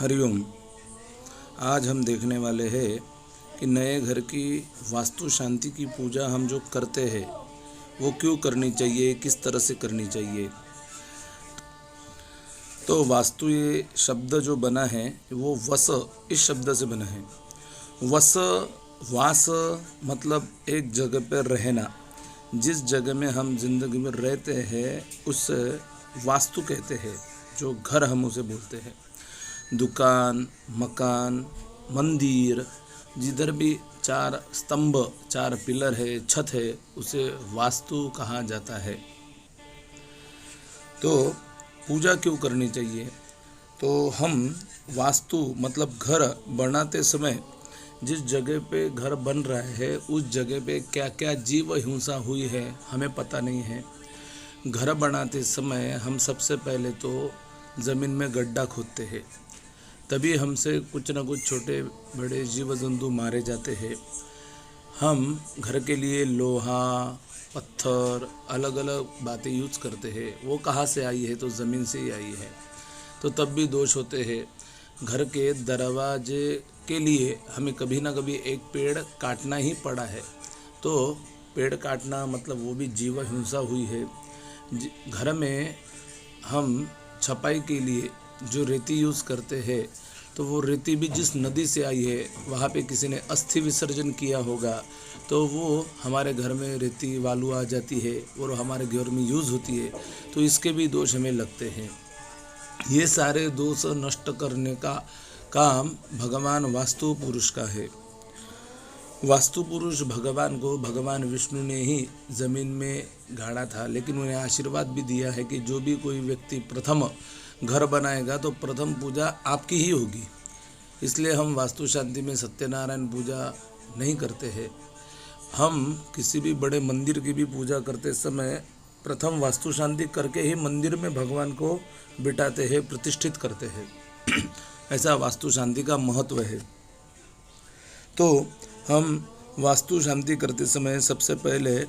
हरिओम। आज हम देखने वाले हैं कि नए घर की वास्तु शांति की पूजा हम जो करते हैं वो क्यों करनी चाहिए, किस तरह से करनी चाहिए। तो वास्तु ये शब्द जो बना है वो वस इस शब्द से बना है। वस वास मतलब एक जगह पर रहना। जिस जगह में हम जिंदगी में रहते हैं उस वास्तु कहते हैं, जो घर हम उसे बोलते हैं। दुकान, मकान, मंदिर, जिधर भी चार स्तंभ, चार पिलर है, छत है, उसे वास्तु कहा जाता है। तो पूजा क्यों करनी चाहिए? तो हम वास्तु मतलब घर बनाते समय जिस जगह पे घर बन रहा है उस जगह पे क्या क्या जीव हिंसा हुई है हमें पता नहीं है। घर बनाते समय हम सबसे पहले तो ज़मीन में गड्ढा खोदते हैं, तभी हमसे कुछ ना कुछ छोटे बड़े जीव जंतु मारे जाते हैं। हम घर के लिए लोहा, पत्थर, अलग अलग बातें यूज़ करते हैं। वो कहाँ से आई है? तो ज़मीन से ही आई है। तो तब भी दोष होते हैं। घर के दरवाजे के लिए हमें कभी ना कभी एक पेड़ काटना ही पड़ा है। तो पेड़ काटना मतलब वो भी जीव हिंसा हुई है। घर में हम छपाई के लिए जो रेती यूज़ करते हैं, तो वो रेती भी जिस नदी से आई है वहाँ पे किसी ने अस्थि विसर्जन किया होगा, तो वो हमारे घर में रेती वालू आ जाती है और हमारे घर में यूज़ होती है। तो इसके भी दोष हमें लगते हैं। ये सारे दोष नष्ट करने का काम भगवान वास्तु पुरुष का है। वास्तु पुरुष भगवान को भगवान विष्णु ने ही ज़मीन में गाड़ा था, लेकिन उन्हें आशीर्वाद भी दिया है कि जो भी कोई व्यक्ति प्रथम घर बनाएगा तो प्रथम पूजा आपकी ही होगी। इसलिए हम वास्तु शांति में सत्यनारायण पूजा नहीं करते हैं। हम किसी भी बड़े मंदिर की भी पूजा करते समय प्रथम वास्तु शांति करके ही मंदिर में भगवान को बिठाते हैं, प्रतिष्ठित करते हैं। ऐसा वास्तु शांति का महत्व है। तो हम वास्तु शांति करते समय सबसे पहले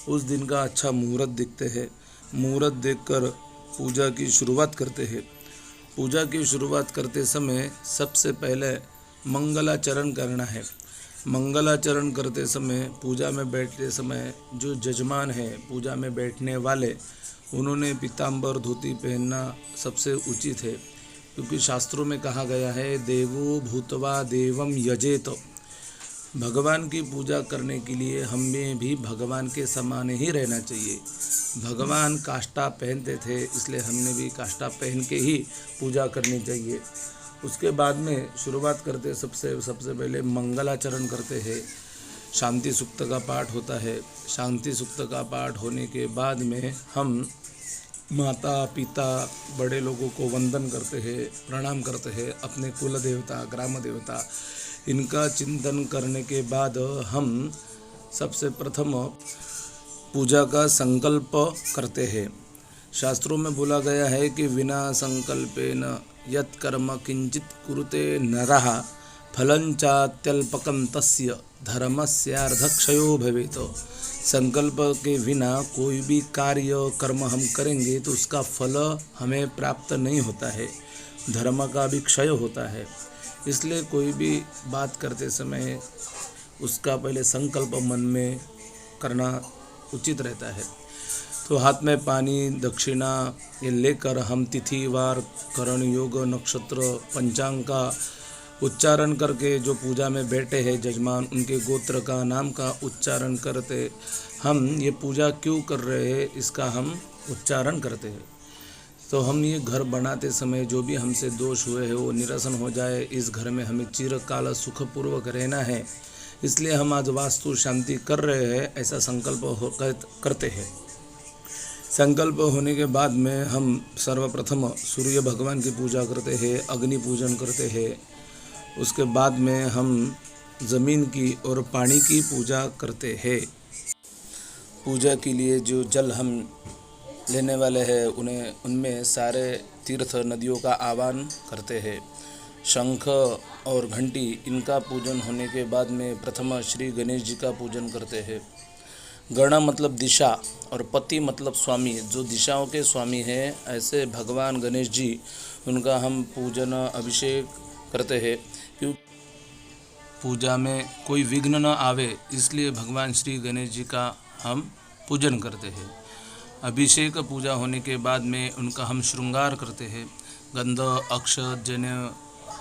उस दिन का अच्छा मुहूर्त देखते हैं। मुहूर्त देखकर पूजा की शुरुआत करते हैं। पूजा की शुरुआत करते समय सबसे पहले मंगलाचरण करना है। मंगलाचरण करते समय पूजा में बैठते समय जो जजमान है, पूजा में बैठने वाले, उन्होंने पीताम्बर धोती पहनना सबसे उचित है, क्योंकि शास्त्रों में कहा गया है देवो भूतवा देवम यजेत। भगवान की पूजा करने के लिए हमें भी भगवान के समान ही रहना चाहिए। भगवान काष्ठा पहनते थे, इसलिए हमने भी काष्ठा पहन के ही पूजा करनी चाहिए। उसके बाद में शुरुआत करते सबसे पहले मंगलाचरण करते हैं। शांति सूक्त का पाठ होता है। शांति सूक्त का पाठ होने के बाद में हम माता पिता बड़े लोगों को वंदन करते हैं, प्रणाम करते हैं। अपने कुल देवता, ग्राम देवता, इनका चिंतन करने के बाद हम सबसे प्रथम पूजा का संकल्प करते हैं। शास्त्रों में बोला गया है कि विना संकल्पेन यत् कर्म किंचित कुरुते नरः फलंचात्यल्पकं तस्य धर्मस्यार्धक्षयो भवेत्। संकल्प के बिना कोई भी कार्य कर्म हम करेंगे तो उसका फल हमें प्राप्त नहीं होता है, धर्म का भी क्षय होता है। इसलिए कोई भी बात करते समय उसका पहले संकल्प मन में करना उचित रहता है। तो हाथ में पानी, दक्षिणा ये लेकर हम तिथि, वार, करण, योग, नक्षत्र, पंचांग का उच्चारण करके जो पूजा में बैठे हैं जजमान, उनके गोत्र का, नाम का उच्चारण करते हम ये पूजा क्यों कर रहे हैं इसका हम उच्चारण करते हैं। तो हम ये घर बनाते समय जो भी हमसे दोष हुए हैं वो निरसन हो जाए, इस घर में हमें चिरकाल सुखपूर्वक रहना है, इसलिए हम आज वास्तु शांति कर रहे हैं, ऐसा संकल्प करते हैं। संकल्प होने के बाद में हम सर्वप्रथम सूर्य भगवान की पूजा करते हैं, अग्नि पूजन करते हैं। उसके बाद में हम ज़मीन की और पानी की पूजा करते हैं। पूजा के लिए जो जल हम लेने वाले हैं उनमें सारे तीर्थ नदियों का आह्वान करते हैं। शंख और घंटी इनका पूजन होने के बाद में प्रथम श्री गणेश जी का पूजन करते हैं। गण मतलब दिशा और पति मतलब स्वामी, जो दिशाओं के स्वामी हैं, ऐसे भगवान गणेश जी, उनका हम पूजन, अभिषेक करते हैं, क्यों पूजा में कोई विघ्न न आवे, इसलिए भगवान श्री गणेश जी का हम पूजन करते हैं। अभिषेक पूजा होने के बाद में उनका हम श्रृंगार करते हैं, गंध अक्षत जनेऊ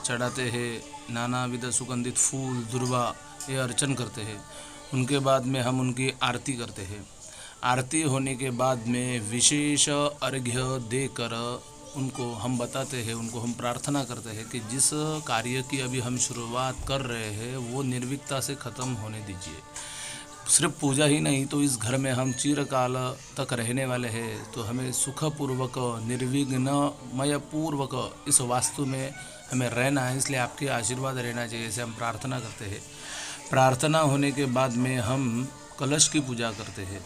चढ़ाते हैं, नाना विध सुगंधित फूल दुर्वा ये अर्चन करते हैं। उनके बाद में हम उनकी आरती करते हैं। आरती होने के बाद में विशेष अर्घ्य देकर उनको हम बताते हैं, उनको हम प्रार्थना करते हैं कि जिस कार्य की अभी हम शुरुआत कर रहे हैं वो निर्विघ्नता से ख़त्म होने दीजिए। सिर्फ पूजा ही नहीं, तो इस घर में हम चिरकाल तक रहने वाले हैं, तो हमें सुखपूर्वक निर्विघ्नमय पूर्वक इस वास्तु में हमें रहना है, इसलिए आपके आशीर्वाद रहना चाहिए, ऐसे हम प्रार्थना करते हैं। प्रार्थना होने के बाद में हम कलश की पूजा करते हैं।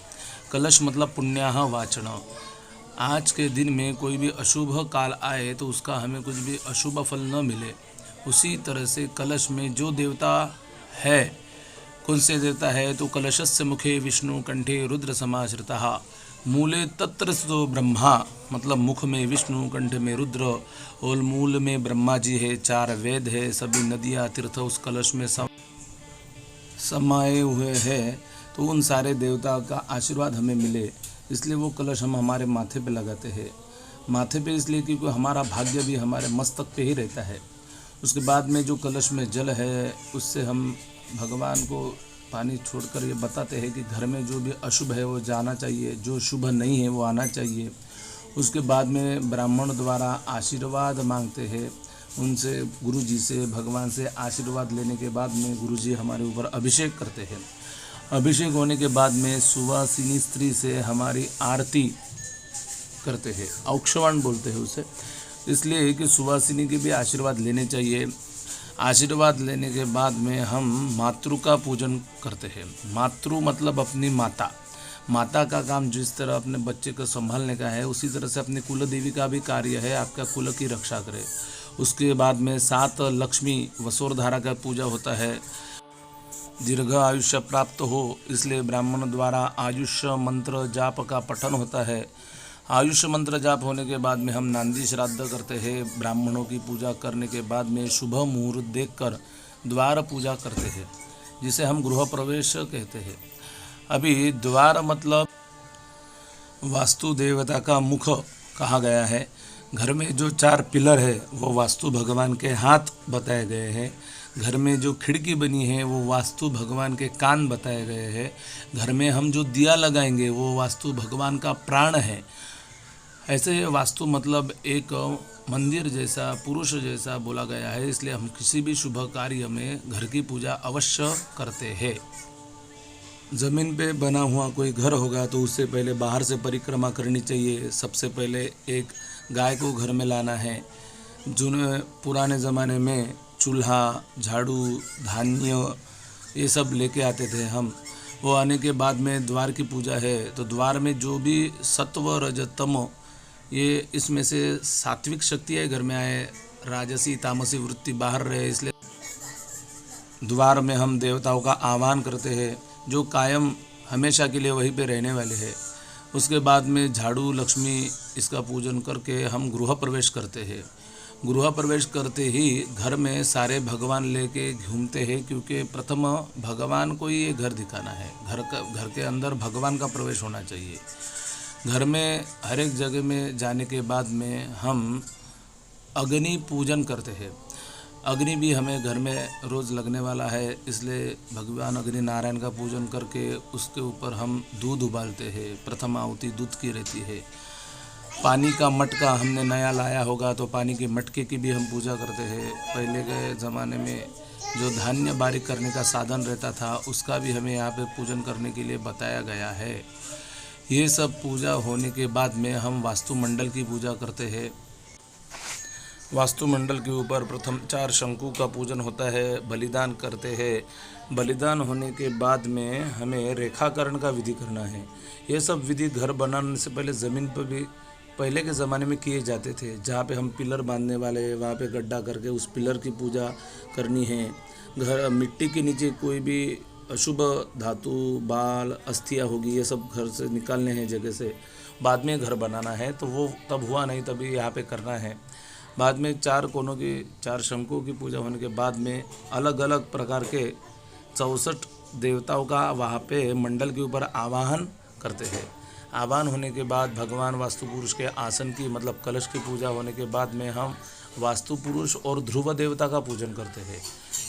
कलश मतलब पुण्याह वाचन। आज के दिन में कोई भी अशुभ काल आए तो उसका हमें कुछ भी अशुभ फल न मिले, उसी तरह से कलश में जो देवता है, कौन से देवता है, तो कलशस्य मुखे विष्णु कंठे रुद्र समाश्रितः मूले तत्र स्थितो ब्रह्मा, मतलब मुख में विष्णु, कंठ में रुद्र और मूल में ब्रह्मा जी है, 4 वेद है, सभी नदियाँ तीर्थ उस कलश में समाये हुए हैं, तो उन सारे देवता का आशीर्वाद हमें मिले, इसलिए वो कलश हम हमारे माथे पे लगाते हैं। माथे पे इसलिए क्योंकि हमारा भाग्य भी हमारे मस्तक पे ही रहता है। उसके बाद में जो कलश में जल है उससे हम भगवान को पानी छोड़कर ये बताते हैं कि घर में जो भी अशुभ है वो जाना चाहिए, जो शुभ नहीं है वो आना चाहिए। उसके बाद में ब्राह्मण द्वारा आशीर्वाद मांगते हैं, उनसे गुरु जी से, भगवान से आशीर्वाद लेने के बाद में गुरु जी हमारे ऊपर अभिषेक करते हैं। अभिषेक होने के बाद में सुवासिनी स्त्री से हमारी आरती करते हैं, औक्षवाण बोलते हैं उसे, इसलिए कि सुवासिनी के भी आशीर्वाद लेने चाहिए। आशीर्वाद लेने के बाद में हम मातृ का पूजन करते हैं। मातृ मतलब अपनी माता। माता का काम जिस तरह अपने बच्चे को संभालने का है, उसी तरह से अपने कुल देवी का भी कार्य है, आपका कुल की रक्षा करे। उसके बाद में 7 लक्ष्मी वसोरधारा का पूजा होता है, दीर्घ आयुष्य प्राप्त हो, इसलिए ब्राह्मण द्वारा आयुष मंत्र जाप का पठन होता है। आयुष मंत्र जाप होने के बाद में हम नांदी श्राद्ध करते हैं। ब्राह्मणों की पूजा करने के बाद में शुभ मुहूर्त देखकर द्वार पूजा करते हैं, जिसे हम गृह प्रवेश कहते हैं। अभी द्वार मतलब वास्तु देवता का मुख कहा गया है। घर में जो 4 पिलर है वो वास्तु भगवान के हाथ बताए गए हैं। घर में जो खिड़की बनी है वो वास्तु भगवान के कान बताए गए हैं। घर में हम जो दिया लगाएंगे वो वास्तु भगवान का प्राण है। ऐसे वास्तु मतलब एक मंदिर जैसा, पुरुष जैसा बोला गया है, इसलिए हम किसी भी शुभ कार्य में घर की पूजा अवश्य करते हैं। ज़मीन पे बना हुआ कोई घर होगा तो उससे पहले बाहर से परिक्रमा करनी चाहिए। सबसे पहले एक गाय को घर में लाना है। पुराने ज़माने में चूल्हा, झाड़ू, धान्य ये सब लेके आते थे हम। वो आने के बाद में द्वार की पूजा है, तो द्वार में जो भी सत्व रज तम ये इसमें से सात्विक शक्तियाँ घर में आए, राजसी तामसी वृत्ति बाहर रहे, इसलिए द्वार में हम देवताओं का आह्वान करते हैं जो कायम हमेशा के लिए वहीं पे रहने वाले हैं। उसके बाद में झाड़ू लक्ष्मी इसका पूजन करके हम गृह प्रवेश करते हैं। गृह प्रवेश करते ही घर में सारे भगवान लेके घूमते हैं, क्योंकि प्रथम भगवान को ही ये घर दिखाना है। घर के अंदर भगवान का प्रवेश होना चाहिए। घर में हर एक जगह में जाने के बाद में हम अग्नि पूजन करते हैं। अग्नि भी हमें घर में रोज़ लगने वाला है, इसलिए भगवान अग्नि नारायण का पूजन करके उसके ऊपर हम दूध उबालते हैं। प्रथम आहुति दूध की रहती है। पानी का मटका हमने नया लाया होगा तो पानी के मटके की भी हम पूजा करते हैं। पहले के ज़माने में जो धान्य बारीक करने का साधन रहता था उसका भी हमें यहाँ पे पूजन करने के लिए बताया गया है। ये सब पूजा होने के बाद में हम वास्तुमंडल की पूजा करते हैं। वास्तुमंडल के ऊपर प्रथम 4 शंकु का पूजन होता है, बलिदान करते हैं। बलिदान होने के बाद में हमें रेखाकरण का विधि करना है। ये सब विधि घर बनाने से पहले ज़मीन पर भी पहले के ज़माने में किए जाते थे। जहाँ पे हम पिलर बांधने वाले हैं वहाँ पे गड्ढा करके उस पिलर की पूजा करनी है। घर मिट्टी के नीचे कोई भी अशुभ धातु, बाल, अस्थियाँ होगी, ये सब घर से निकालने हैं जगह से, बाद में घर बनाना है। तो वो तब हुआ नहीं, तभी यहाँ पे करना है। बाद में 4 कोनों की 4 शंकुओं की पूजा होने के बाद में अलग अलग प्रकार के 64 देवताओं का वहाँ पे मंडल के ऊपर आवाहन करते हैं। आवाहन होने के बाद भगवान वास्तु पुरुष के आसन की मतलब कलश की पूजा होने के बाद में हम वास्तु पुरुष और ध्रुव देवता का पूजन करते हैं।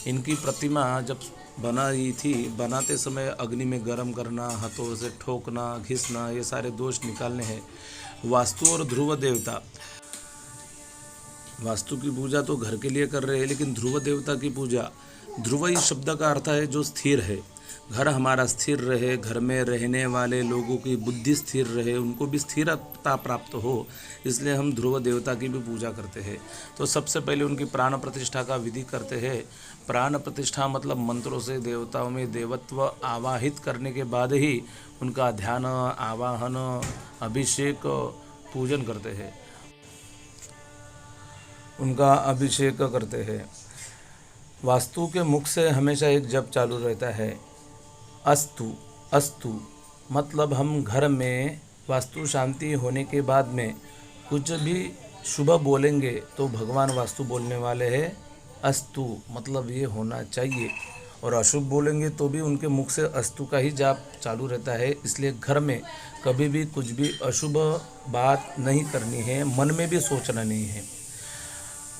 इनकी प्रतिमा जब बनाई थी, बनाते समय अग्नि में गर्म करना, हाथों से ठोकना, घिसना, ये सारे दोष निकालने हैं। वास्तु और ध्रुव देवता, वास्तु की पूजा तो घर के लिए कर रहे हैं, लेकिन ध्रुव देवता की पूजा, ध्रुव इस शब्द का अर्थ है जो स्थिर है। घर हमारा स्थिर रहे, घर में रहने वाले लोगों की बुद्धि स्थिर रहे, उनको भी स्थिरता प्राप्त हो, इसलिए हम ध्रुव देवता की भी पूजा करते हैं। तो सबसे पहले उनकी प्राण प्रतिष्ठा का विधि करते हैं। प्राण प्रतिष्ठा मतलब मंत्रों से देवताओं में देवत्व आवाहित करने के बाद ही उनका ध्यान, आवाहन, अभिषेक, पूजन करते हैं, उनका अभिषेक करते हैं। वास्तु के मुख से हमेशा एक जप चालू रहता है, अस्तु अस्तु। मतलब हम घर में वास्तु शांति होने के बाद में कुछ भी शुभ बोलेंगे तो भगवान वास्तु बोलने वाले हैं अस्तु, मतलब ये होना चाहिए। और अशुभ बोलेंगे तो भी उनके मुख से अस्तु का ही जाप चालू रहता है। इसलिए घर में कभी भी कुछ भी अशुभ बात नहीं करनी है, मन में भी सोचना नहीं है।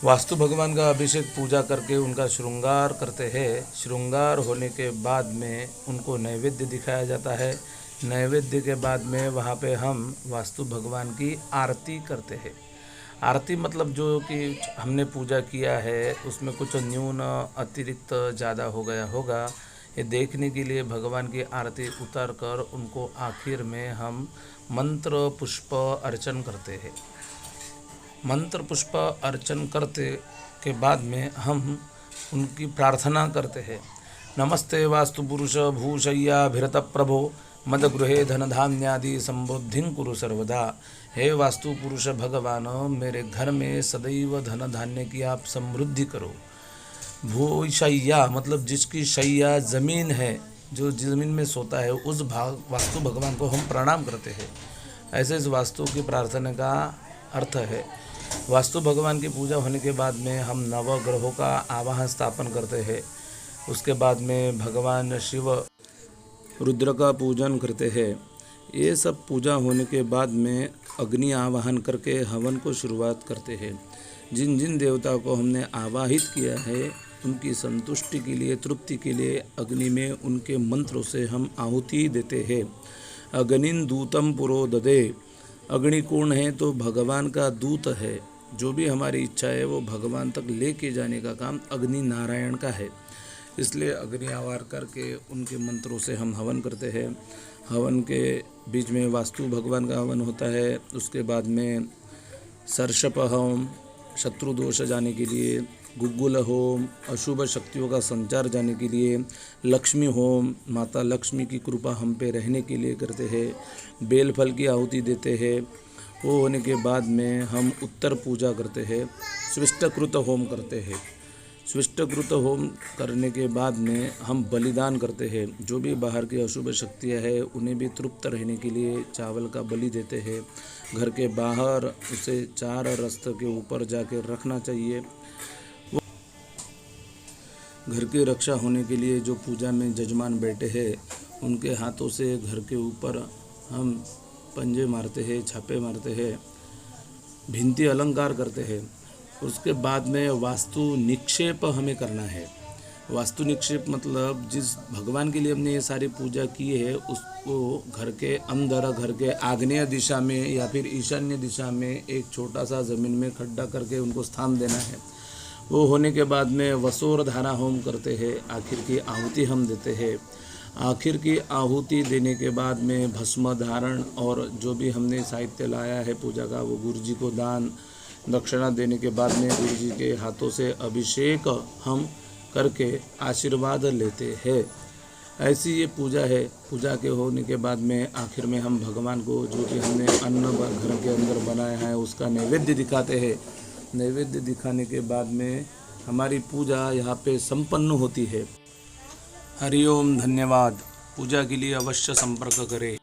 वास्तु भगवान का अभिषेक पूजा करके उनका श्रृंगार करते हैं। श्रृंगार होने के बाद में उनको नैवेद्य दिखाया जाता है। नैवेद्य के बाद में वहाँ पे हम वास्तु भगवान की आरती करते हैं। आरती मतलब जो कि हमने पूजा किया है उसमें कुछ न्यून अतिरिक्त ज़्यादा हो गया होगा, ये देखने के लिए भगवान की आरती उतार कर उनको आखिर में हम मंत्र पुष्प अर्चन करते हैं। मंत्र पुष्प अर्चन करते के बाद में हम उनकी प्रार्थना करते हैं। नमस्ते वास्तु पुरुष भूशय्याभिरत प्रभो मदगृहे धन धान्यादि संबुद्धिं कुरु सर्वदा। हे वास्तु पुरुष भगवान, मेरे घर में सदैव धन धान्य की आप समृद्धि करो। भूशय्या मतलब जिसकी शैया ज़मीन है, जो ज़मीन में सोता है, उस वास्तु भगवान को हम प्रणाम करते हैं। ऐसे इस वास्तु की प्रार्थना का अर्थ है। वास्तु भगवान की पूजा होने के बाद में हम नवग्रहों का आवाहन स्थापन करते हैं। उसके बाद में भगवान शिव रुद्र का पूजन करते हैं। ये सब पूजा होने के बाद में अग्नि आवाहन करके हवन को शुरुआत करते हैं। जिन जिन देवताओं को हमने आवाहित किया है उनकी संतुष्टि के लिए, तृप्ति के लिए अग्नि में उनके मंत्रों से हम आहुति देते हैं। अग्निन दूतम पुरो ददे, अग्नि कौन है तो भगवान का दूत है। जो भी हमारी इच्छा है वो भगवान तक लेके जाने का काम अग्नि नारायण का है। इसलिए अग्नि आवार करके उनके मंत्रों से हम हवन करते हैं। हवन के बीच में वास्तु भगवान का हवन होता है। उसके बाद में सर्षप होम, शत्रु दोष जाने के लिए, गुग्गुल होम, अशुभ शक्तियों का संचार जाने के लिए, लक्ष्मी होम, माता लक्ष्मी की कृपा हम पे रहने के लिए करते हैं। बेल फल की आहुति देते हैं। वो होने के बाद में हम उत्तर पूजा करते हैं। स्विष्टकृत होम करते हैं। स्विष्टकृत होम करने के बाद में हम बलिदान करते हैं। जो भी बाहर की अशुभ शक्तियाँ हैं उन्हें भी तृप्त रहने के लिए चावल का बलि देते हैं। घर के बाहर उसे 4 रस्त के ऊपर जाके रखना चाहिए। घर की रक्षा होने के लिए जो पूजा में जजमान बैठे हैं उनके हाथों से घर के ऊपर हम पंजे मारते हैं, छापे मारते हैं, भिंती अलंकार करते हैं। उसके बाद में वास्तु निक्षेप हमें करना है। वास्तु निक्षेप मतलब जिस भगवान के लिए हमने ये सारी पूजा की है उसको घर के अंदर, घर के आग्नेय दिशा में या फिर ईशान्य दिशा में एक छोटा सा ज़मीन में खड्डा करके उनको स्थान देना है। वो होने के बाद में वसोर धारा होम करते हैं। आखिर की आहुति हम देते हैं। आखिर की आहुति देने के बाद में भस्म धारण और जो भी हमने साहित्य लाया है पूजा का वो गुरु जी को दान दक्षिणा देने के बाद में गुरु जी के हाथों से अभिषेक हम करके आशीर्वाद लेते हैं। ऐसी ये पूजा है। पूजा के होने के बाद में आखिर में हम भगवान को जो कि हमने अन्न घर के अंदर बनाया है उसका नैवेद्य दिखाते हैं। नैवेद्य दिखाने के बाद में हमारी पूजा यहाँ पे संपन्न होती है। हरिओम, धन्यवाद। पूजा के लिए अवश्य संपर्क करें।